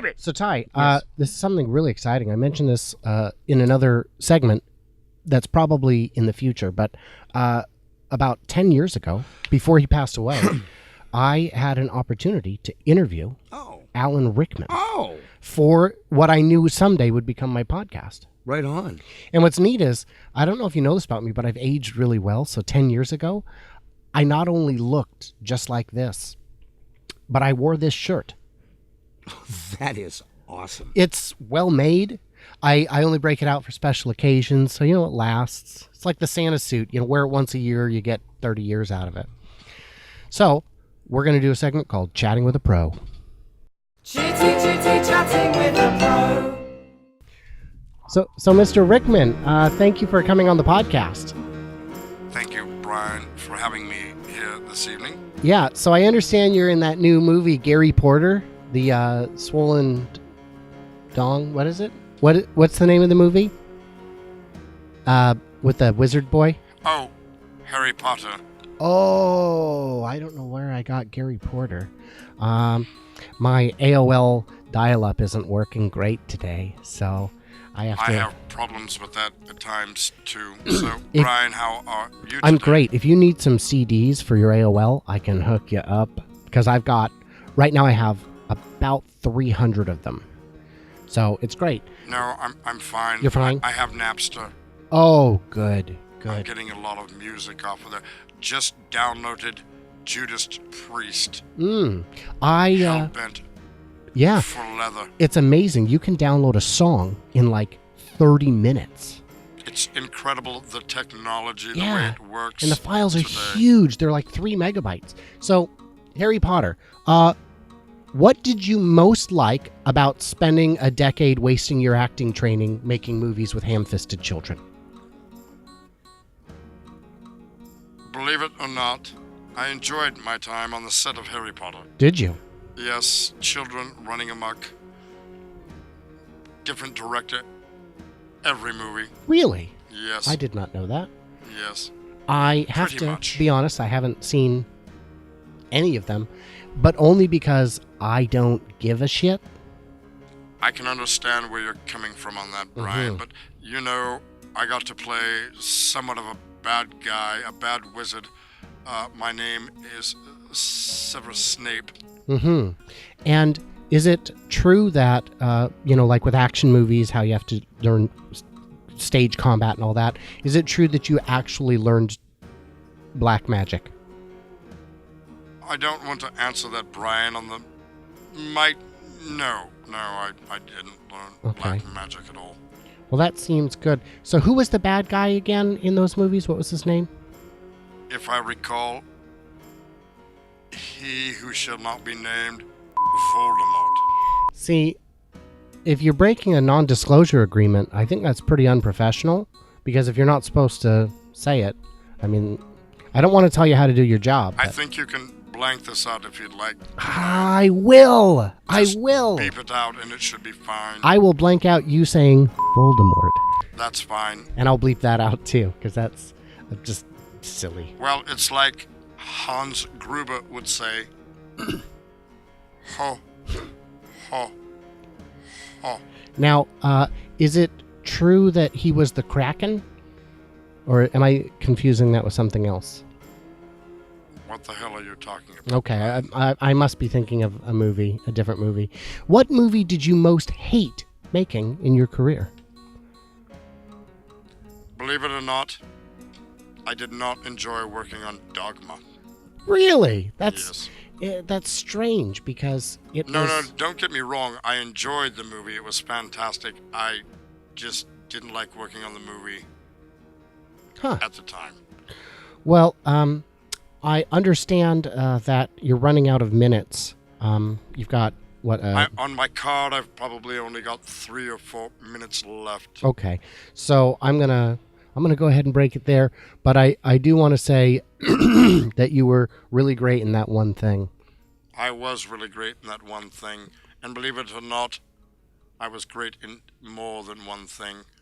baby. So, Ty, Yes. this is something really exciting. I mentioned this in another segment that's probably in the future, but about 10 years ago, before he passed away, I had an opportunity to interview Alan Rickman for what I knew someday would become my podcast. Right on. And what's neat is, I don't know if you know this about me, but I've aged really well. So 10 years ago, I not only looked just like this, but I wore this shirt. That is awesome. It's well made. I only break it out for special occasions, so it lasts. It's like the Santa suit. Wear it once a year, you get 30 years out of it. So we're going to do a segment called Chatting with a Pro. Chitty chatting with a pro. So Mr. Rickman, thank you for coming on the podcast. Thank you, Brian, for having me here this evening. Yeah, so I understand you're in that new movie, Gary Porter, the swollen dong. What is it? What's the name of the movie? With the wizard boy? Oh, Harry Potter. Oh, I don't know where I got Gary Porter. My AOL dial-up isn't working great today, so I have to... I have problems with that at times, too. So, Brian, how are you today? I'm great. If you need some CDs for your AOL, I can hook you up, because right now I have about 300 of them. So, it's great. No, I'm fine. You're fine? I have Napster. Oh, good. I'm getting a lot of music off of there. Just downloaded Judas Priest. Hellbent Yeah. for leather. It's amazing. You can download a song in like 30 minutes. It's incredible, the technology, the way it works. And the files are today. huge. They're like 3 megabytes. So, Harry Potter, what did you most like about spending a decade wasting your acting training making movies with ham-fisted children? Believe it or not, I enjoyed my time on the set of Harry Potter. Did you? Yes, children running amok. Different director. Every movie. Really? Yes. I did not know that. Yes. I have Pretty to much. be honest, I haven't seen any of them, but only because I don't give a shit. I can understand where you're coming from on that, Brian, but I got to play somewhat of a bad guy, a bad wizard. My name is Severus Snape. Mm-hmm. And is it true that, like with action movies, how you have to learn stage combat and all that, is it true that you actually learned black magic? I don't want to answer that, Brian, on the mic. No, I didn't learn black magic at all. Well, that seems good. So who was the bad guy again in those movies? What was his name? If I recall, he who shall not be named, Voldemort. See, if you're breaking a non-disclosure agreement, I think that's pretty unprofessional, because if you're not supposed to say it, I mean, I don't want to tell you how to do your job. I think you can blank this out if you'd like. I will. Just I will. beep it out and it should be fine. I will blank out you saying Voldemort. That's fine. And I'll bleep that out too, because that's just silly. Well, it's like Hans Gruber would say, ho, ho, ho. Now, is it true that he was the Kraken? Or am I confusing that with something else? What the hell are you talking about? Okay, I must be thinking of a different movie. What movie did you most hate making in your career? Believe it or not, I did not enjoy working on Dogma. Really? Yes. That's strange, because No, don't get me wrong. I enjoyed the movie. It was fantastic. I just didn't like working on the movie at the time. Well, I understand that you're running out of minutes. You've got, what? On my card, I've probably only got 3 or 4 minutes left. Okay, so I'm gonna go ahead and break it there. But I do want to say that you were really great in that one thing. I was really great in that one thing. And believe it or not, I was great in more than one thing.